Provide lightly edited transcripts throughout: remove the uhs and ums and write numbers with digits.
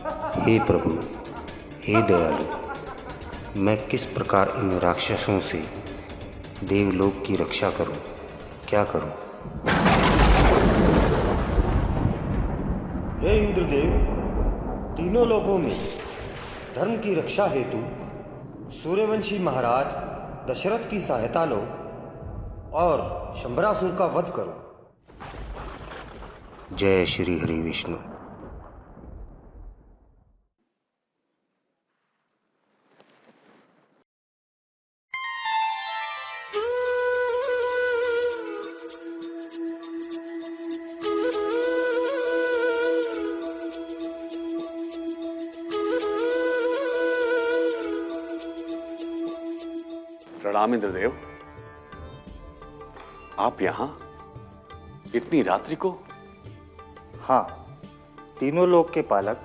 हे प्रभु, हे दयालु, मैं किस प्रकार इन राक्षसों से देवलोक की रक्षा करूं? क्या करूं? हे इंद्रदेव, तीनों लोकों में धर्म की रक्षा हेतु सूर्यवंशी महाराज दशरथ की सहायता लो और शंबरासुर का वध करो। जय श्री हरि विष्णु। प्रणाम इंद्रदेव, आप यहां इतनी रात्रि को? हाँ, तीनों लोक के पालक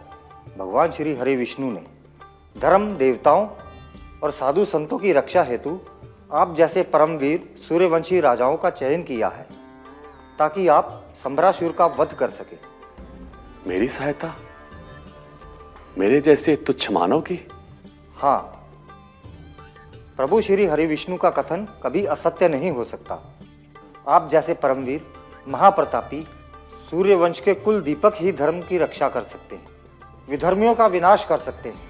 भगवान श्री हरि विष्णु ने धर्म, देवताओं और साधु संतों की रक्षा हेतु आप जैसे परमवीर सूर्यवंशी राजाओं का चयन किया है ताकि आप शंबरासुर का वध कर सके। मेरी सहायता? मेरे जैसे तुच्छ मानव की? हाँ, प्रभु श्री हरि विष्णु का कथन कभी असत्य नहीं हो सकता। आप जैसे परमवीर, महाप्रतापी सूर्यवंश के कुल दीपक ही धर्म की रक्षा कर सकते हैं, विधर्मियों का विनाश कर सकते हैं,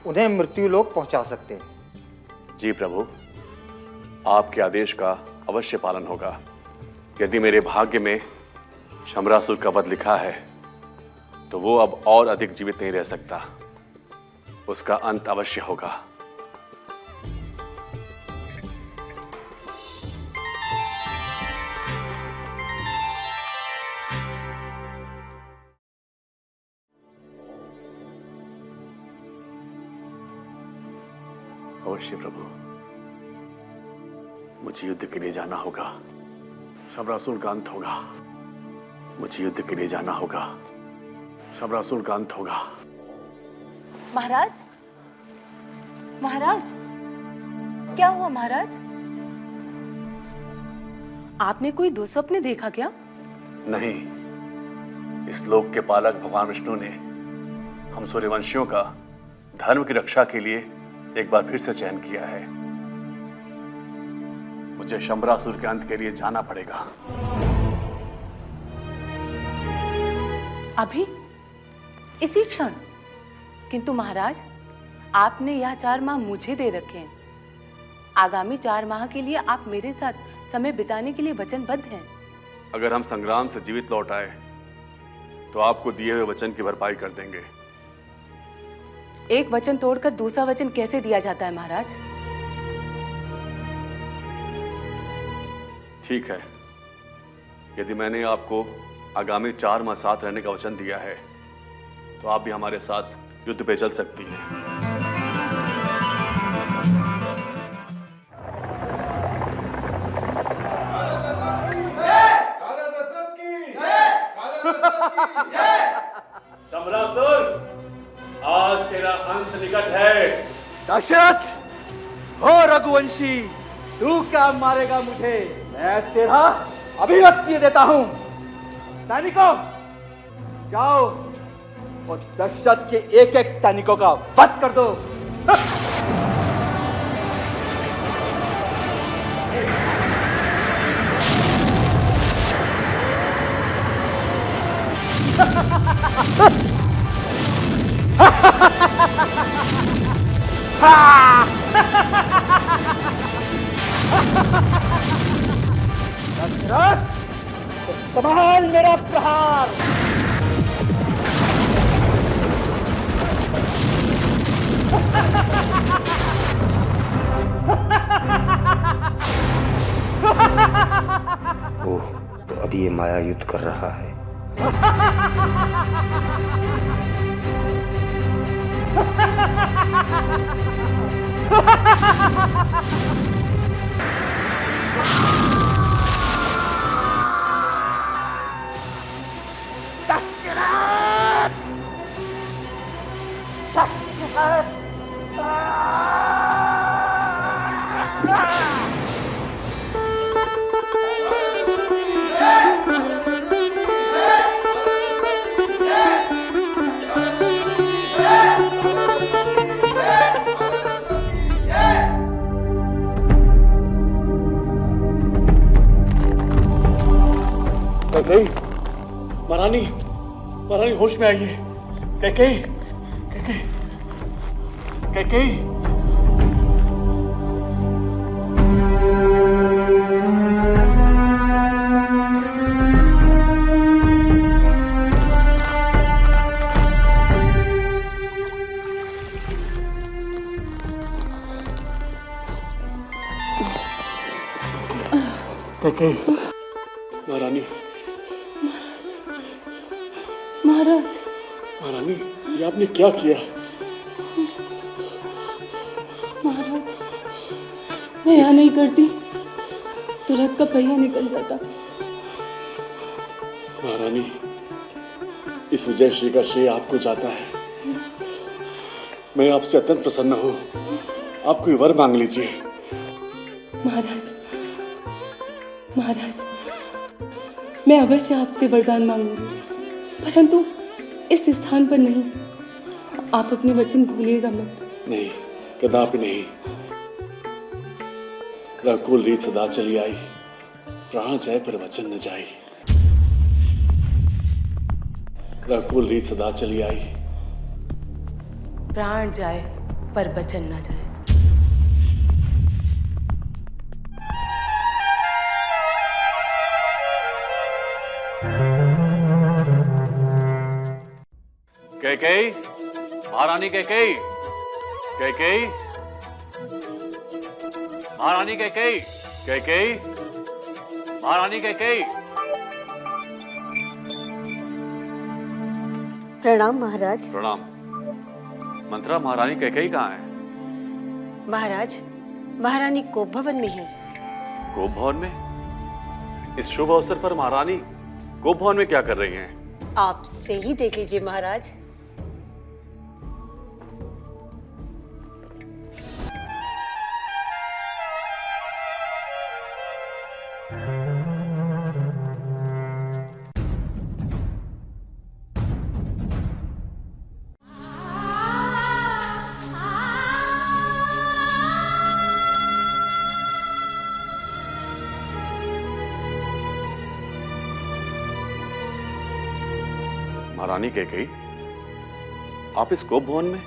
उन्हें मृत्युलोक पहुंचा सकते हैं। जी प्रभु, आपके आदेश का अवश्य पालन होगा। यदि मेरे भाग्य में शंबरासुर का वध लिखा है तो वो अब और अधिक जीवित नहीं रह सकता, उसका अंत अवश्य होगा। अवश्य प्रभु, मुझे युद्ध के लिए जाना होगा। शंबरासुर का अंत होगा। मुझे युद्ध के लिए जाना होगा। शंबरासुर का अंत होगा। महाराज, महाराज, क्या हुआ महाराज? आपने कोई दुस्वप्न देखा क्या? नहीं, इस लोक के पालक भगवान विष्णु ने हम सूर्यवंशियों का धर्म की रक्षा के लिए एक बार फिर से चयन किया है। मुझे शंबरासुर के अंत के लिए जाना पड़ेगा। अभी? इसी क्षण? किंतु महाराज, आपने यह 4 माह मुझे दे रखे हैं। आगामी 4 माह के लिए आप मेरे साथ समय बिताने के लिए वचनबद्ध हैं। अगर हम संग्राम से जीवित लौट आए तो आपको दिए हुए वचन की भरपाई कर देंगे। एक वचन तोड़कर दूसरा वचन कैसे दिया जाता है महाराज? ठीक है, यदि मैंने आपको आगामी 4 माह साथ रहने का वचन दिया है तो आप भी हमारे साथ युद्ध पे चल सकती हैं। शंबरासुर, आज तेरा अंत निकट है। दशरथ, हो रघुवंशी, तू क्या मारेगा मुझे? मैं तेरा अभिमत किए देता हूं। सैनिकों, जाओ और दशरथ के एक-एक सैनिकों का वध कर दो। दशरथ, संभाल मेरा प्रहार। ओह, तो अभी ये माया युद्ध कर रहा है। महारानी, महारानी होश में आइए। कैकेयी, कैकेयी, कैकेयी। कैकेयी, महारानी, महाराज, महारानी, ये आपने क्या किया? महाराज, मैं यहाँ नहीं करती तो रथ का पहिया निकल जाता। महारानी, इस विजयश्री का श्रेय आपको जाता है। मैं आपसे अत्यंत प्रसन्न हूँ। आप कोई वर मांग लीजिए। महाराज, महाराज, मैं अवश्य आपसे वरदान मांगूंगी, परंतु इस स्थान पर नहीं। आप अपने वचन भूलिएगा मत। नहीं, कदापि नहीं। रघुकुल रीत सदा चली आई, प्राण जाए पर वचन न जाई। रघुकुल रीत सदा चली आई। प्राण जाए पर वचन न जाए। कैकेयी, महारानी कैकेयी, कैकेयी, महारानी कैकेयी, कैकेयी, महारानी कैकेयी। प्रणाम महाराज। प्रणाम। मंत्रा, महारानी कैकेयी कहाँ है? महाराज, महारानी कोप भवन में है। कोप भवन में? इस शुभ अवसर पर महारानी कोप भवन में क्या कर रही हैं? आप स्वयं ही देख लीजिए महाराज। महारानी कैकेयी, आप इस कोप भवन में?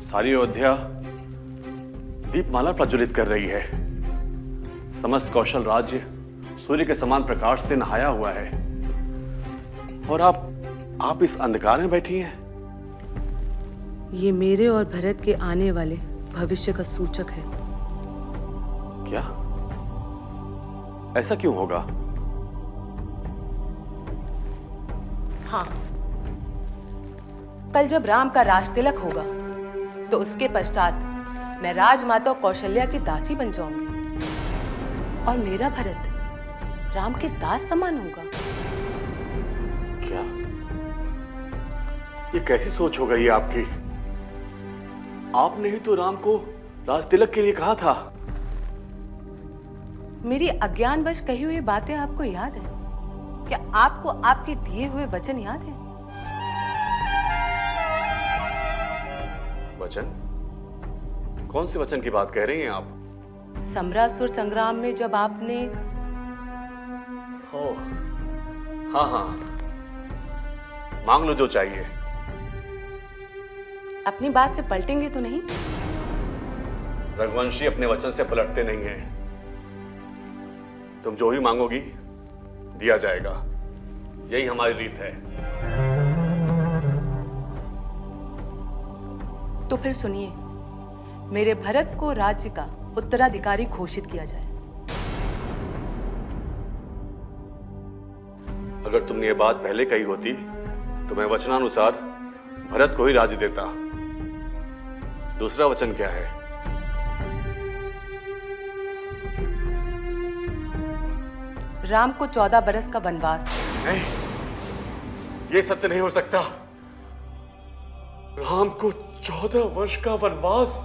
सारी अयोध्या दीपमाला प्रज्वलित कर रही है। समस्त कौशल राज्य सूर्य के समान प्रकाश से नहाया हुआ है, और आप इस अंधकार में बैठी हैं। ये मेरे और भरत के आने वाले भविष्य का सूचक है। क्या? ऐसा क्यों होगा? हाँ, कल जब राम का राज तिलक होगा तो उसके पश्चात मैं राजमाता कौशल्या की दासी बन जाऊंगी, और मेरा भरत राम के दास समान होगा। क्या? ये कैसी सोच हो गई है आपकी? आपने ही तो राम को राज तिलक के लिए कहा था। मेरी अज्ञानवश कही हुई बातें आपको याद है? क्या आपको आपके दिए हुए वचन याद है? वचन? कौन से वचन की बात कह रही हैं आप? समरासुर संग्राम में जब आपने... ओह, हाँ हाँ, मांग लो जो चाहिए। अपनी बात से पलटेंगे तो नहीं? रघुवंशी अपने वचन से पलटते नहीं हैं। तुम जो ही मांगोगी दिया जाएगा, यही हमारी रीत है। तो फिर सुनिए, मेरे भरत को राज्य का उत्तराधिकारी घोषित किया जाए। अगर तुमने ये बात पहले कही होती तो मैं वचनानुसार भरत को ही राज्य देता। दूसरा वचन क्या है? राम को 14 बरस का वनवास। नहीं, ये सत्य नहीं हो सकता। राम को 14 वर्ष का वनवास?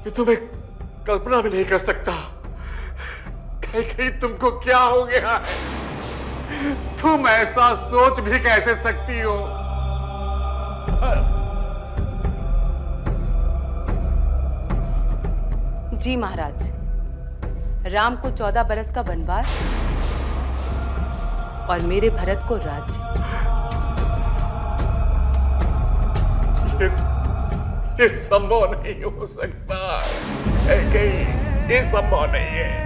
ये तो मैं कल्पना भी नहीं कर सकता। कहीं तुमको क्या हो गया है? तुम ऐसा सोच भी कैसे सकती हो? जी महाराज, राम को 14 बरस का वनवास और मेरे भरत को राज्य। ये संभव नहीं हो सकता। ये संभव नहीं है।